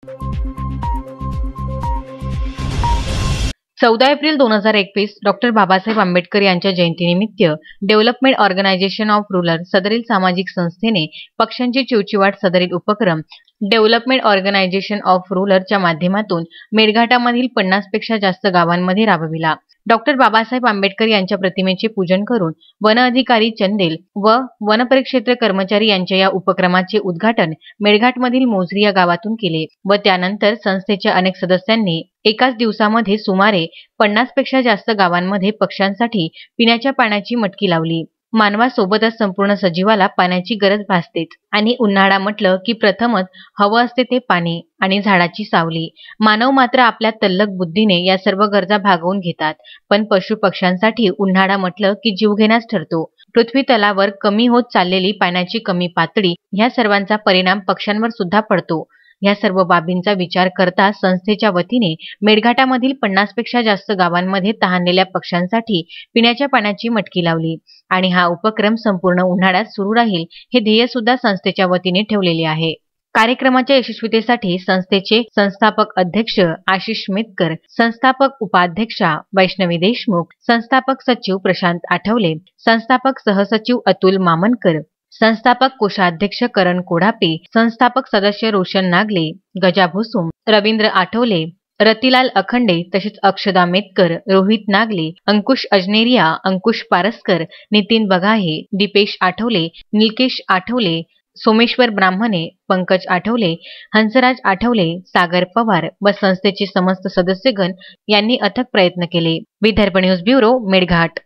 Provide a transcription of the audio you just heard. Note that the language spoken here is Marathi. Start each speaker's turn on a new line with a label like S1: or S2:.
S1: 14 एप्रिल 2021 डॉक्टर बाबासाहेब आंबेडकर यांच्या जयंतीनिमित्त डेव्हलपमेंट ऑर्गनायझेशन ऑफ रूरल सदरील सामाजिक संस्थेने पक्ष्यांची चिवचिवाट सदरील उपक्रम डेव्हलपमेंट ऑर्गनायझेशन ऑफ रूरलच्या माध्यमातून मेळघाटामधील 50 पेक्षा जास्त गावांमध्ये राबविला। डॉक्टर बाबासाहेब आंबेडकर यांच्या प्रतिमेचे पूजन करून वन अधिकारी चंदेल व वनपरिक्षेत्र कर्मचारी यांच्या या उपक्रमाचे उद्घाटन मेळघाटमधील मोझरी या गावातून केले व त्यानंतर संस्थेच्या अनेक सदस्यांनी एकाच दिवसामध्ये सुमारे 50 पेक्षा जास्त गावांमध्ये पक्ष्यांसाठी पिण्याच्या पाण्याची मटकी लावली। मानवासोबतच संपूर्ण सजीवाला पाण्याची गरज भासतेच आणि उन्हाळा म्हटलं की प्रथमच हवं असते ते पाणी आणि झाडाची सावली। मानव मात्र आपल्या तल्लख बुद्धीने या सर्व गरजा भागवून घेतात, पण पशु पक्ष्यांसाठी उन्हाळा म्हटलं की जीवघेणाच ठरतो। पृथ्वी तलावर कमी होत चाललेली पाण्याची कमी पातळी ह्या सर्वांचा परिणाम पक्ष्यांवर सुद्धा पडतो। या सर्व बाबींचा विचार करता संस्थेच्या वतीने मेळघाटामधील 50 पेक्षा जास्त गावांमध्ये तहानलेल्या पक्ष्यांसाठी पिण्याच्या पाण्याची मटकी लावली आणि हा उपक्रम संपूर्ण उन्हाळ्यात सुरू राहील हे ध्येय सुद्धा संस्थेच्या वतीने ठेवलेले आहे। कार्यक्रमाच्या यशस्वीतेसाठी संस्थेचे संस्थापक अध्यक्ष आशिष मेतकर, संस्थापक उपाध्यक्षा वैष्णवी देशमुख, संस्थापक सचिव प्रशांत आठवले, संस्थापक सहसचिव अतुल मामनकर, संस्थापक कोषाध्यक्ष करण कोढापे, संस्थापक सदस्य रोशन नागले, गजा भुसुम, रवींद्र आठवले, रतिलाल अखंडे तसेच अक्षदा मेतकर, रोहित नागले, अंकुश अजनेरिया, अंकुश पारस्कर, नितीन बघाहे, दीपेश आठवले, निलकेश आठवले, सोमेश्वर ब्राह्मणे, पंकज आठवले, हंसराज आठवले, सागर पवार व संस्थेचे समस्त सदस्यगण यांनी अथक प्रयत्न केले। Vidarbha news bureau, Melghat.